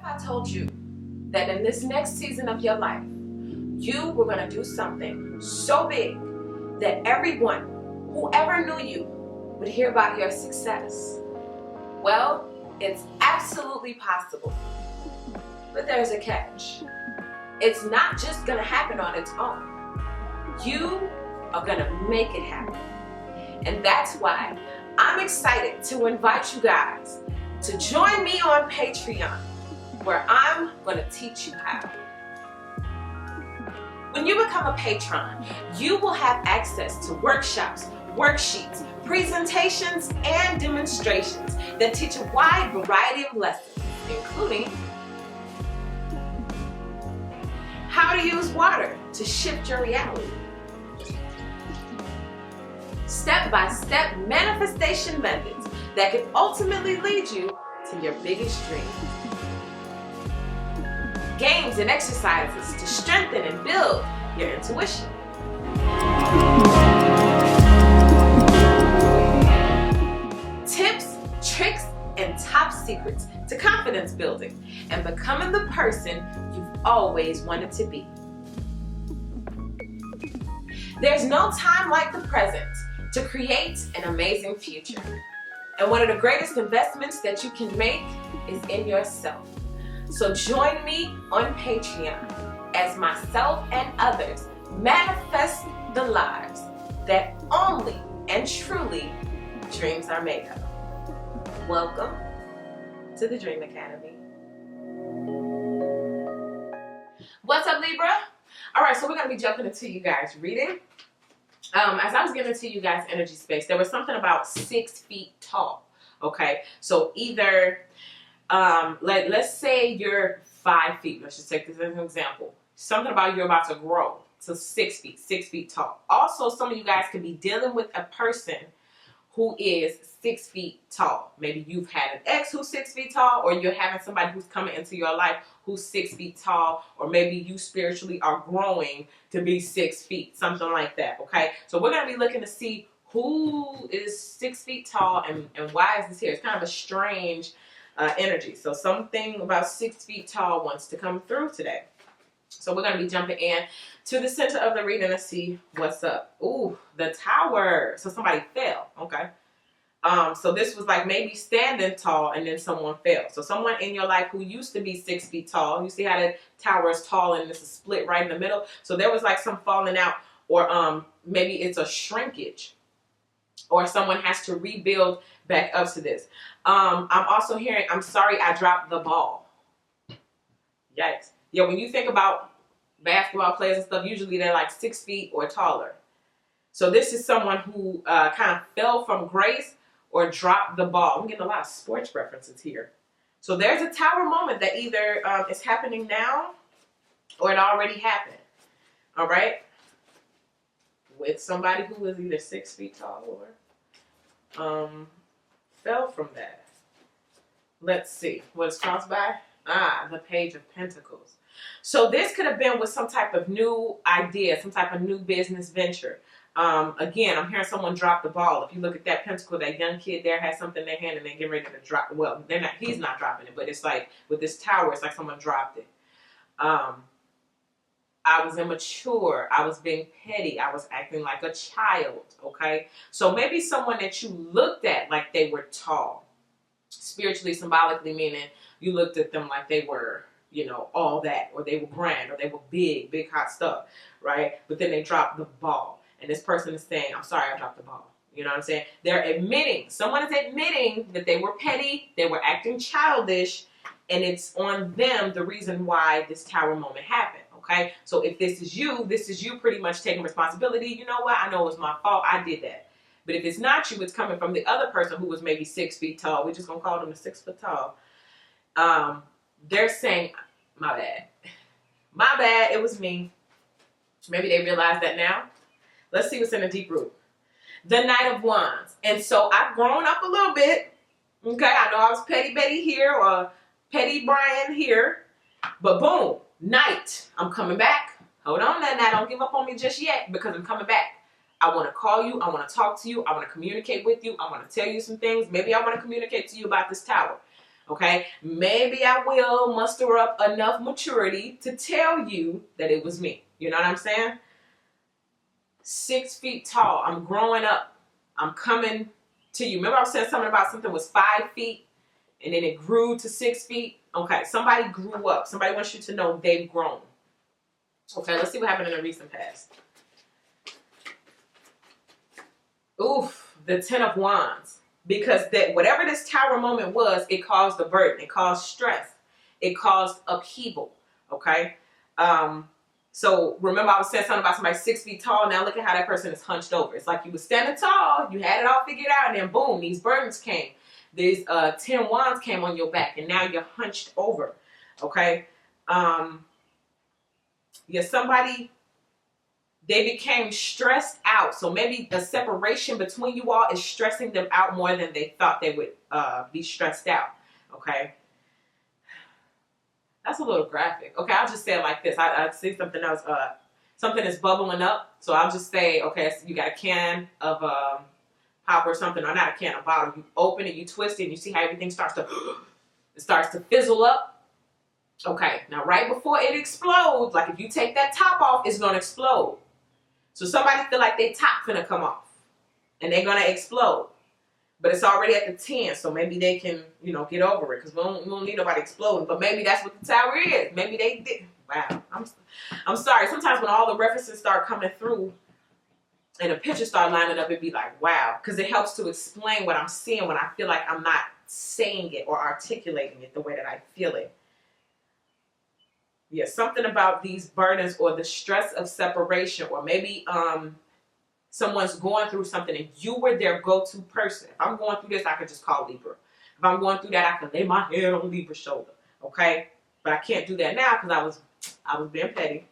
I told you that in this next season of your life, you were going to do something so big that everyone who ever knew you would hear about your success? Well, it's absolutely possible. But there's a catch. It's not just going to happen on its own. You are going to make it happen. And that's why I'm excited to invite you guys to join me on Patreon, where I'm going to teach you how. When you become a patron, you will have access to workshops, worksheets, presentations, and demonstrations that teach a wide variety of lessons, including how to use water to shift your reality, step-by-step manifestation methods that can ultimately lead you to your biggest dreams, games and exercises to strengthen and build your intuition, tips, tricks, and top secrets to confidence building and becoming the person you've always wanted to be. There's no time like the present to create an amazing future. And one of the greatest investments that you can make is in yourself. So join me on Patreon as myself and others manifest the lives that only and truly dreams are made of. Welcome to the Dream Academy. What's up, Libra? All right, so we're going to be jumping into you guys' reading. As I was giving to you guys energy space, there was something about 6 feet tall. Okay, so either let's say you're 5 feet. Let's just take this as an example. Something about you're about to grow to 6 feet tall. Also, some of you guys could be dealing with a person who is 6 feet tall. Maybe you've had an ex who's 6 feet tall, or you're having somebody who's coming into your life who's 6 feet tall, or maybe you spiritually are growing to be 6 feet, something like that. Okay, so we're going to be looking to see who is 6 feet tall and why is this here. It's kind of a strange energy. So something about 6 feet tall wants to come through today. So we're going to be jumping in to the center of the reading to see what's up. Ooh, the Tower. So somebody fell. Okay. So this was like maybe standing tall and then someone fell. So someone in your life who used to be 6 feet tall. You see how the tower is tall and this is split right in the middle. So there was like some falling out, or maybe it's a shrinkage, or someone has to rebuild back up to this. I'm also hearing, I'm sorry I dropped the ball. Yikes. Yeah, when you think about basketball players and stuff, usually they're like 6 feet or taller. So this is someone who kind of fell from grace or dropped the ball. I'm getting a lot of sports references here. So there's a tower moment that either is happening now or it already happened. All right? With somebody who was either 6 feet tall or fell from that. Let's see. What's crossed by? The Page of Pentacles. So this could have been with some type of new idea, some type of new business venture. Again, I'm hearing someone drop the ball. If you look at that pentacle, that young kid there has something in their hand and they're getting ready to drop. Well, they're not. He's not dropping it, but it's like with this tower, it's like someone dropped it. I was immature. I was being petty. I was acting like a child. Okay, so maybe someone that you looked at like they were tall, spiritually, symbolically, meaning you looked at them like they were, you know, all that, or they were grand, or they were big hot stuff, right? But then they dropped the ball. And this person is saying, I'm sorry, I dropped the ball. You know what I'm saying? They're admitting, someone is admitting that they were petty, they were acting childish, and it's on them the reason why this tower moment happened, okay? So if this is you pretty much taking responsibility. You know what? I know it was my fault. I did that. But if it's not you, it's coming from the other person who was maybe 6 feet tall. We're just going to call them a 6 foot tall. They're saying, my bad. My bad. It was me. Maybe they realize that now. Let's see what's in the deep root. The Knight of Wands. And so I've grown up a little bit. Okay, I know I was Petty Betty here or Petty Brian here. But boom, Knight. I'm coming back. Hold on now. Don't give up on me just yet because I'm coming back. I want to call you. I want to talk to you. I want to communicate with you. I want to tell you some things. Maybe I want to communicate to you about this tower. Okay, maybe I will muster up enough maturity to tell you that it was me. You know what I'm saying? 6 feet tall. I'm growing up. I'm coming to you. Remember I was saying something about something was 5 feet and then it grew to 6 feet? Okay, somebody grew up. Somebody wants you to know they've grown. Okay, let's see what happened in the recent past. Oof, the 10 of Wands. Because that whatever this tower moment was, it caused a burden. It caused stress. It caused upheaval. Okay? So remember I was saying something about somebody 6 feet tall. Now look at how that person is hunched over. It's like you were standing tall. You had it all figured out. And then boom, these burdens came. These 10 wands came on your back. And now you're hunched over. Okay? Yeah, somebody... They became stressed out. So maybe the separation between you all is stressing them out more than they thought they would be stressed out. Okay. That's a little graphic. Okay, I'll just say it like this. I see something else. Something is bubbling up. So I'll just say, okay, so you got a can of pop or something, or not a can, a bottle. You open it, you twist it, and you see how everything starts to, it starts to fizzle up. Okay, now right before it explodes, like if you take that top off, it's going to explode. So somebody feel like they top finna come off and they're gonna explode. But it's already at the 10, so maybe they can, you know, get over it because we don't need nobody exploding. But maybe that's what the tower is. Maybe they did. Wow. I'm sorry. Sometimes when all the references start coming through and the pictures start lining up, it'd be like, wow. Because it helps to explain what I'm seeing when I feel like I'm not saying it or articulating it the way that I feel it. Yeah, something about these burdens or the stress of separation, or maybe someone's going through something and you were their go-to person. If I'm going through this, I could just call Libra. If I'm going through that, I could lay my head on Libra's shoulder. Okay? But I can't do that now because I was being petty.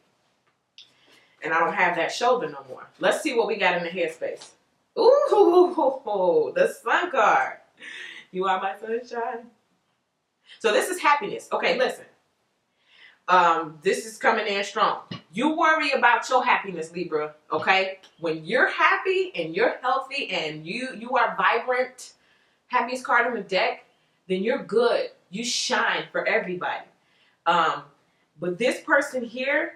And I don't have that shoulder no more. Let's see what we got in the headspace. Ooh, the Sun card. You are my sunshine. So this is happiness. Okay, listen. This is coming in strong. You worry about your happiness, Libra, okay? When you're happy and you're healthy and you are vibrant, happiest card in the deck, then you're good. You shine for everybody. But this person here,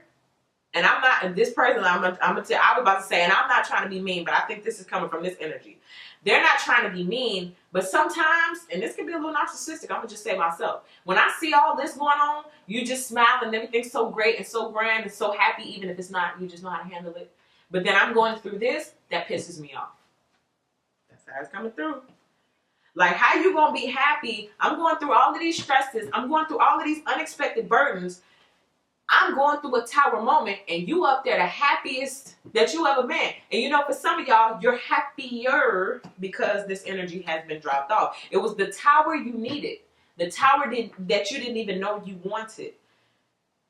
and I'm not, this person, I was about to say, and I'm not trying to be mean, but I think this is coming from this energy. They're not trying to be mean, but sometimes, and this can be a little narcissistic, I'm going to just say myself. When I see all this going on, you just smile and everything's so great and so grand and so happy, even if it's not, you just know how to handle it. But then I'm going through this, that pisses me off. That's how it's coming through. Like, how you going to be happy? I'm going through all of these stresses. I'm going through all of these unexpected burdens. I'm going through a tower moment, and you up there the happiest that you ever been. And you know, for some of y'all, you're happier because this energy has been dropped off. It was the tower you needed. The tower that you didn't even know you wanted.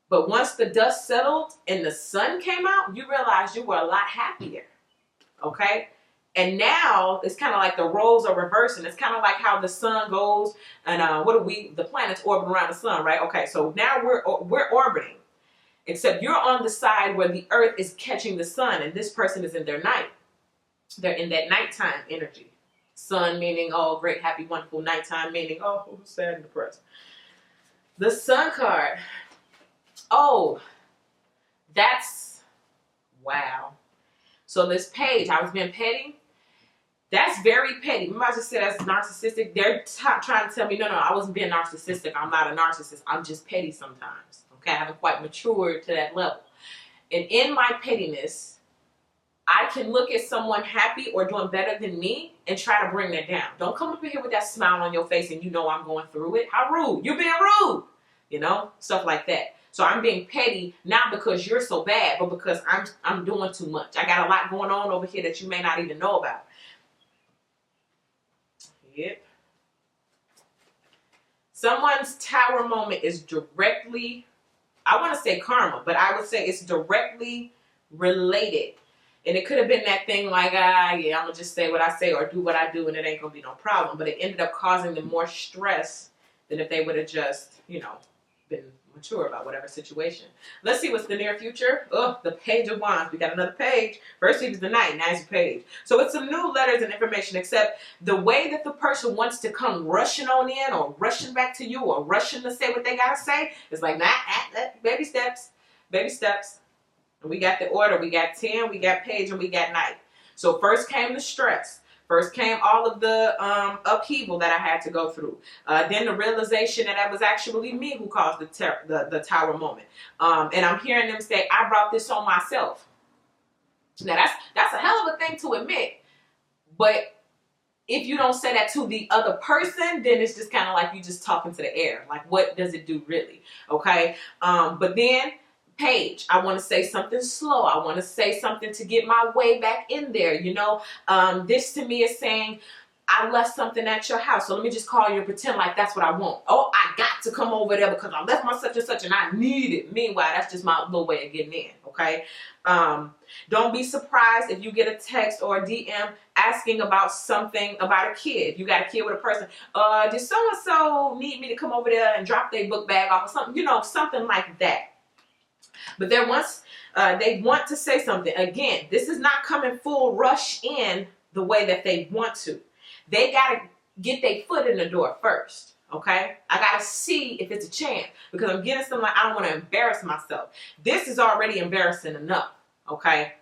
But once the dust settled and the sun came out, you realized you were a lot happier. Okay? And now it's kind of like the roles are reversing. It's kind of like how the sun goes and the planets orbit around the sun, right? Okay, so now we're orbiting. Except you're on the side where the earth is catching the sun, and this person is in their night. They're in that nighttime energy. Sun meaning, oh, great, happy, wonderful. Nighttime meaning, oh, sad and depressed. The Sun card. Oh, that's, wow. So this page, I was being petty. That's very petty. Remember I just said that's narcissistic? They're trying to tell me, no, I wasn't being narcissistic. I'm not a narcissist. I'm just petty sometimes. Okay, I haven't quite matured to that level. And in my pettiness, I can look at someone happy or doing better than me and try to bring that down. Don't come up in here with that smile on your face and you know I'm going through it. How rude. You're being rude. You know, stuff like that. So I'm being petty, not because you're so bad, but because I'm doing too much. I got a lot going on over here that you may not even know about. Yep. Someone's tower moment is directly, I want to say karma, but I would say it's directly related. And it could have been that thing like, yeah, I'm going to just say what I say or do what I do and it ain't going to be no problem. But it ended up causing them more stress than if they would have just, you know, been mature about whatever situation. Let's see what's the near future. Oh, the Page of Wands. We got another page. First it was the Knight, now it's the Page. So it's some new letters and information, except the way that the person wants to come rushing on in or rushing back to you or rushing to say what they got to say is like, nah, baby steps, baby steps. And we got the order. We got 10, we got Page, and we got Knight. So first came the stress. First came all of the upheaval that I had to go through. Then the realization that was actually me who caused the tower moment. And I'm hearing them say, I brought this on myself. Now, that's a hell of a thing to admit. But if you don't say that to the other person, then it's just kind of like you just talking to the air. Like, what does it do really? Okay? But then Page, I want to say something slow. I want to say something to get my way back in there. You know, this to me is saying, I left something at your house, so let me just call you and pretend like that's what I want. Oh, I got to come over there because I left my such and such and I need it. Meanwhile, that's just my little way of getting in, okay? Don't be surprised if you get a text or a DM asking about something about a kid. You got a kid with a person. Did so-and-so need me to come over there and drop their book bag off or something? You know, something like that. But then once they want to say something, again, this is not coming full rush in the way that they want to. They got to get their foot in the door first, okay? I got to see if it's a chance because I'm getting something like I don't want to embarrass myself. This is already embarrassing enough, okay?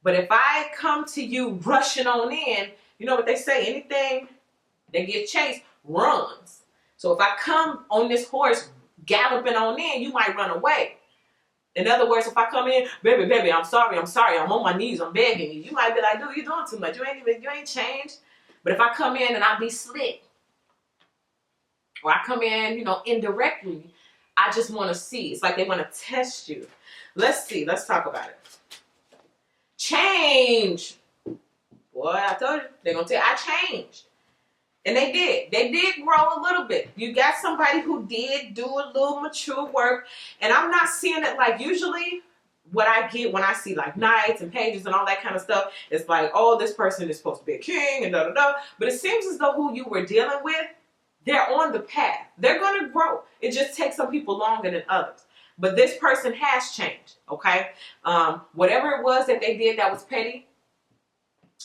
But if I come to you rushing on in, you know what they say, anything that gets chased runs. So if I come on this horse galloping on in, you might run away. In other words, if I come in, baby, I'm sorry, I'm on my knees, I'm begging you. You might be like, dude, you're doing too much. You ain't changed. But if I come in and I be slick, or I come in, you know, indirectly, I just want to see. It's like they want to test you. Let's see. Let's talk about it. Change. Boy, I told you, they're going to tell you, I changed. And they did. They did grow a little bit. You got somebody who did do a little mature work. And I'm not seeing it like usually what I get when I see like Knights and Pages and all that kind of stuff. It's like, oh, this person is supposed to be a king and da-da-da. But it seems as though who you were dealing with, they're on the path. They're going to grow. It just takes some people longer than others. But this person has changed, okay? Whatever it was that they did that was petty,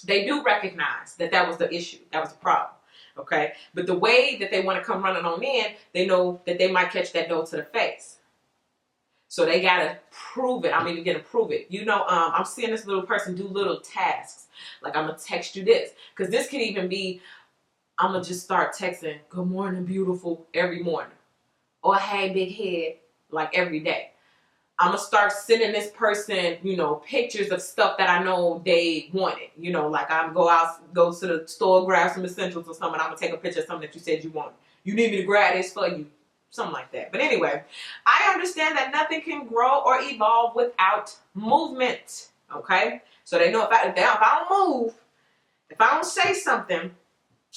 they do recognize that that was the issue. That was the problem. Okay, but the way that they want to come running on in, they know that they might catch that door to the face. So they got to prove it. I'm even going to prove it. You know, I'm seeing this little person do little tasks. Like, I'm going to text you this. Because this could even be, I'm going to just start texting, good morning, beautiful, every morning. Or, hey, big head, like every day. I'm going to start sending this person, you know, pictures of stuff that I know they wanted. You know, like I'm go to the store, grab some essentials or something. I'm going to take a picture of something that you said you wanted. You need me to grab this for you. Something like that. But anyway, I understand that nothing can grow or evolve without movement. Okay? So they know if I don't move, if I don't say something,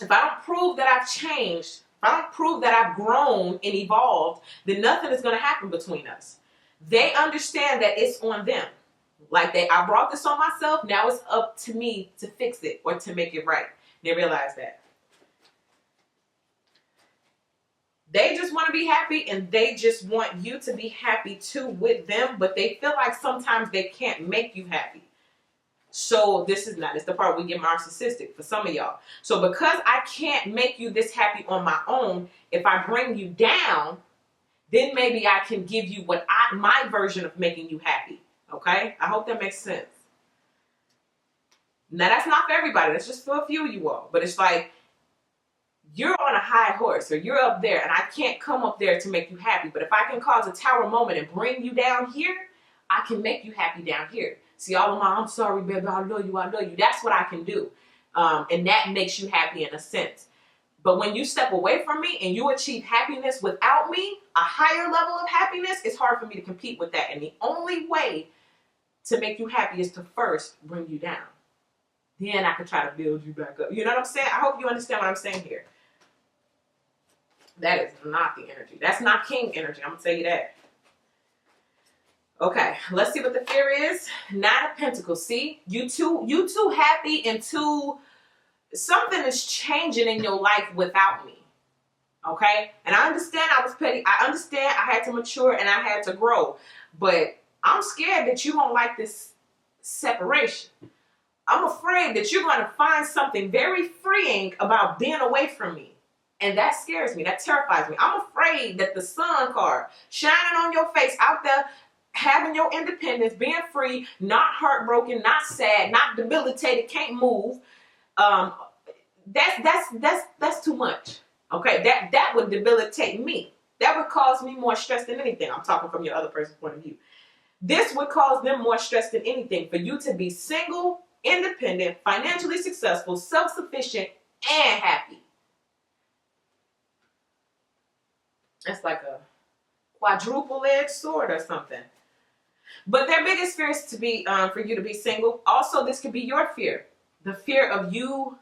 if I don't prove that I've changed, if I don't prove that I've grown and evolved, then nothing is going to happen between us. They understand that it's on them. Like I brought this on myself. Now it's up to me to fix it or to make it right. They realize that. They just want to be happy and they just want you to be happy too with them. But they feel like sometimes they can't make you happy. So this is the part we get narcissistic for some of y'all. So because I can't make you this happy on my own, if I bring you down, then maybe I can give you my version of making you happy. Okay? I hope that makes sense. Now, that's not for everybody. That's just for a few of you all. But it's like, you're on a high horse or you're up there and I can't come up there to make you happy. But if I can cause a tower moment and bring you down here, I can make you happy down here. See, all of my, I'm sorry, baby, I love you. That's what I can do. And that makes you happy in a sense. But when you step away from me and you achieve happiness without me, a higher level of happiness, it's hard for me to compete with that. And the only way to make you happy is to first bring you down. Then I can try to build you back up. You know what I'm saying? I hope you understand what I'm saying here. That is not the energy. That's not king energy. I'm going to tell you that. Okay, let's see what the fear is. Nine of Pentacles. See? You too happy and too... Something is changing in your life without me. Okay? And I understand I was petty. I understand I had to mature and I had to grow. But I'm scared that you don't like this separation. I'm afraid that you're going to find something very freeing about being away from me. And that scares me. That terrifies me. I'm afraid that the sun card shining on your face out there, having your independence, being free, not heartbroken, not sad, not debilitated, can't move. Um, that's too much. Okay, that would debilitate me. That would cause me more stress than anything. I'm talking from your other person's point of view. This would cause them more stress than anything for you to be single, independent, financially successful, self-sufficient, and happy. That's like a quadruple-edged sword or something. But their biggest fear is to be for you to be single. Also, this could be your fear. The fear of you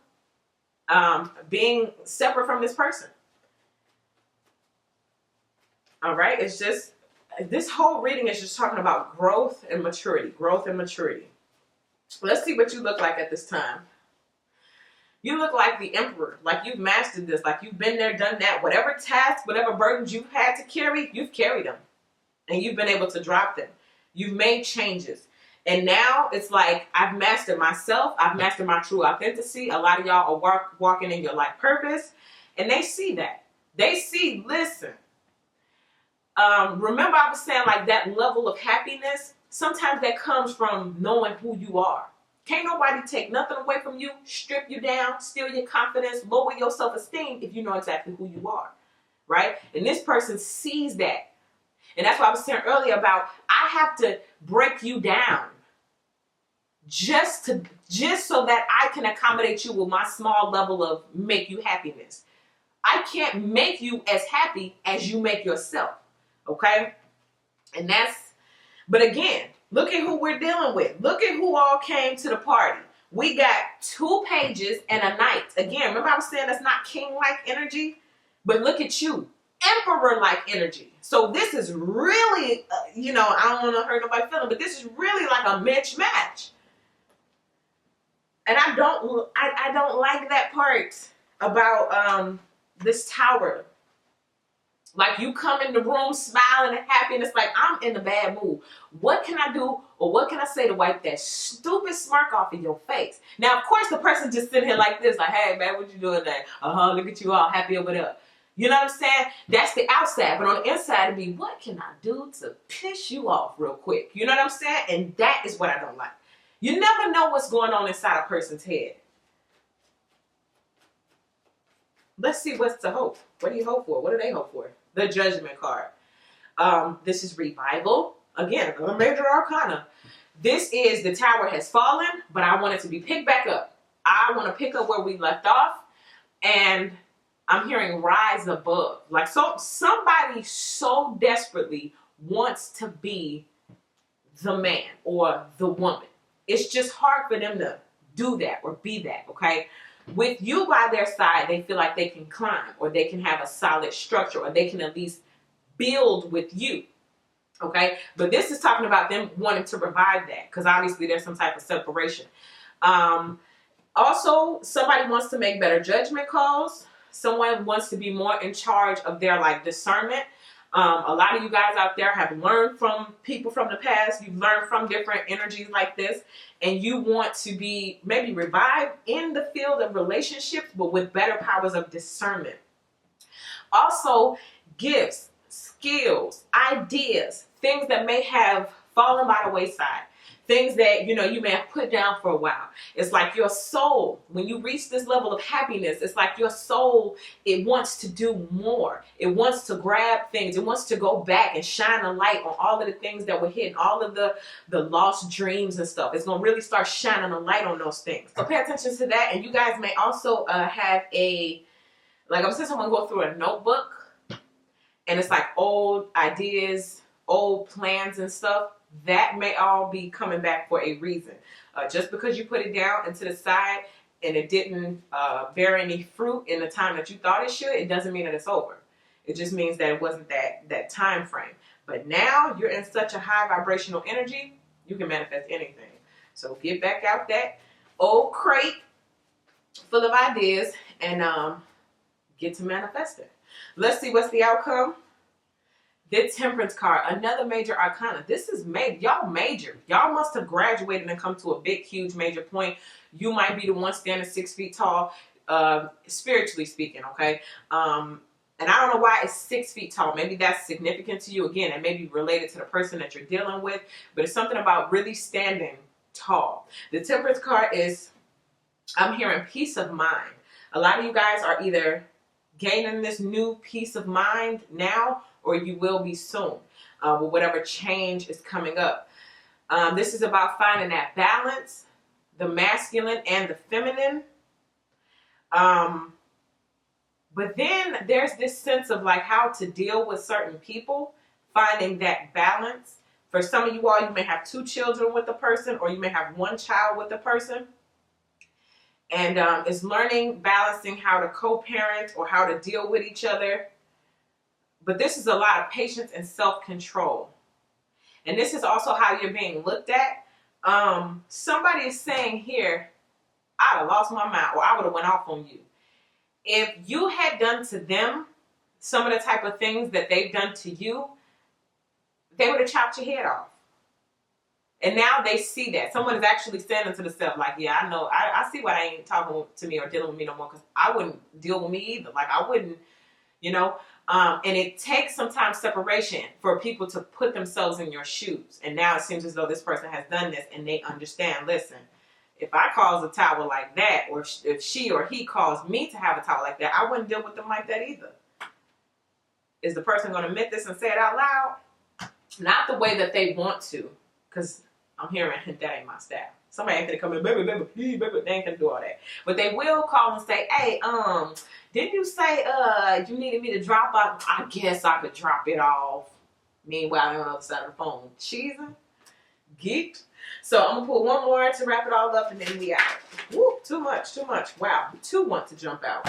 being separate from this person. All right? It's just, this whole reading is just talking about growth and maturity. Growth and maturity. Let's see what you look like at this time. You look like the emperor, like you've mastered this, like you've been there, done that. Whatever tasks, whatever burdens you've had to carry, you've carried them. And you've been able to drop them. You've made changes. And now it's like, I've mastered myself. I've mastered my true authenticity. A lot of y'all are walking in your life purpose. And they see that. They see, listen. Remember I was saying like that level of happiness, sometimes that comes from knowing who you are. Can't nobody take nothing away from you, strip you down, steal your confidence, lower your self-esteem if you know exactly who you are, right? And this person sees that. And that's why I was saying earlier about I have to break you down just so that I can accommodate you with my small level of make you happiness. I can't make you as happy as you make yourself, okay? And but again, look at who we're dealing with. Look at who all came to the party. We got 2 pages and a knight. Again, remember I was saying that's not king-like energy? But look at you. Emperor-like energy. So this is really, I don't want to hurt nobody's feeling, but this is really like a match. And I don't like that part about this tower. Like you come in the room smiling and happy and it's like, I'm in a bad mood. What can I do or what can I say to wipe that stupid smirk off of your face? Now, of course, the person just sitting here like this, like, hey, man, what you doing today? Look at you all happy over there. You know what I'm saying? That's the outside. But on the inside, it'd be, what can I do to piss you off real quick? You know what I'm saying? And that is what I don't like. You never know what's going on inside a person's head. Let's see what's to hope. What do you hope for? What do they hope for? The Judgment card. This is revival. Again, a major arcana. This is the tower has fallen, but I want it to be picked back up. I want to pick up where we left off. And I'm hearing rise above. Like somebody so desperately wants to be the man or the woman. It's just hard for them to do that or be that, okay? With you by their side, they feel like they can climb or they can have a solid structure or they can at least build with you, okay? But this is talking about them wanting to revive that because obviously there's some type of separation. Also, somebody wants to make better judgment calls. Someone wants to be more in charge of their like discernment. A lot of you guys out there have learned from people from the past. You've learned from different energies like this. And you want to be maybe revived in the field of relationships, but with better powers of discernment. Also, gifts, skills, ideas, things that may have fallen by the wayside. Things that, you may have put down for a while. It's like your soul, when you reach this level of happiness, it's like your soul, it wants to do more. It wants to grab things. It wants to go back and shine a light on all of the things that were hidden, all of the lost dreams and stuff. It's going to really start shining a light on those things. So pay attention to that. And you guys may also have I'm seeing someone go through a notebook and it's like old ideas, old plans and stuff. That may all be coming back for a reason. Just because you put it down and to the side and it didn't bear any fruit in the time that you thought it should, it doesn't mean that it's over. It just means that it wasn't that time frame. But now you're in such a high vibrational energy, you can manifest anything. So get back out that old crate full of ideas and get to manifesting. Let's see what's the outcome. The Temperance card, another major arcana. This is major. Y'all major. Y'all must have graduated and come to a big, huge, major point. You might be the one standing 6 feet tall, spiritually speaking, okay? And I don't know why it's 6 feet tall. Maybe that's significant to you. Again, it may be related to the person that you're dealing with, but it's something about really standing tall. The Temperance card is, I'm hearing peace of mind. A lot of you guys are either gaining this new peace of mind now, or you will be soon, with whatever change is coming up. This is about finding that balance, the masculine and the feminine. But then there's this sense of like how to deal with certain people, finding that balance. For some of you all, you may have 2 children with a person, or you may have 1 child with a person. And it's learning, balancing how to co-parent or how to deal with each other. But this is a lot of patience and self-control. And this is also how you're being looked at. Somebody is saying here, I'd have lost my mind, or I would have went off on you. If you had done to them some of the type of things that they've done to you, they would have chopped your head off. And now they see that. Someone is actually saying to themselves, like, yeah, I know. I see why they ain't talking to me or dealing with me no more, because I wouldn't deal with me either. Like, I wouldn't, you know. And it takes sometimes separation for people to put themselves in your shoes. And now it seems as though this person has done this and they understand, listen, if I cause a towel like that, or if she or he caused me to have a towel like that, I wouldn't deal with them like that either. Is the person going to admit this and say it out loud? Not the way that they want to, because I'm hearing that ain't my style. Somebody ain't gonna come in, baby, they ain't gonna do all that. But they will call and say, hey, didn't you say you needed me to drop off? I guess I could drop it off. Meanwhile, they're on the other side of the phone, cheesing, geeked. So I'm gonna pull one more to wrap it all up, and then we out. Woo, too much. Wow, 2 want to jump out.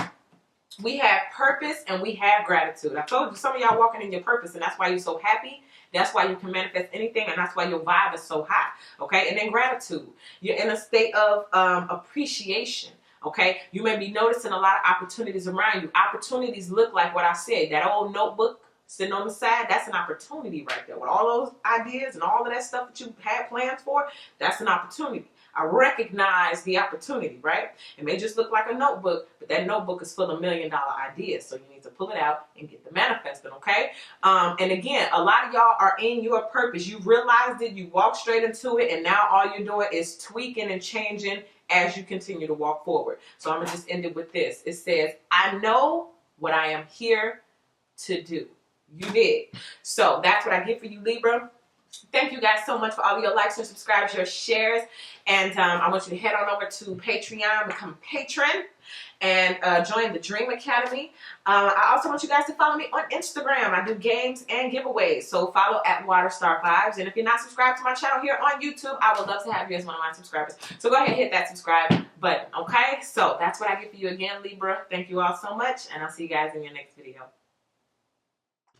We have purpose and we have gratitude. I told you, some of y'all walking in your purpose, and that's why you're so happy. That's why you can manifest anything, and that's why your vibe is so high, okay? And then gratitude. You're in a state of appreciation, okay? You may be noticing a lot of opportunities around you. Opportunities look like what I said, that old notebook sitting on the side, that's an opportunity right there. With all those ideas and all of that stuff that you had plans for, that's an opportunity. I recognize the opportunity, right? It may just look like a notebook, but that notebook is full of $1 million ideas. So you need to pull it out and get the manifesting, okay? And again, a lot of y'all are in your purpose. You realized it, you walked straight into it, and now all you're doing is tweaking and changing as you continue to walk forward. So I'm going to just end it with this. It says, I know what I am here to do. You did. So that's what I get for you, Libra. Thank you guys so much for all of your likes, your subscribes, your shares. And I want you to head on over to Patreon, become a patron, and join the Dream Academy. I also want you guys to follow me on Instagram. I do games and giveaways. So follow at Waterstar Vibes. And if you're not subscribed to my channel here on YouTube, I would love to have you as one of my subscribers. So go ahead and hit that subscribe button, okay? So that's what I get for you again, Libra. Thank you all so much, and I'll see you guys in your next video.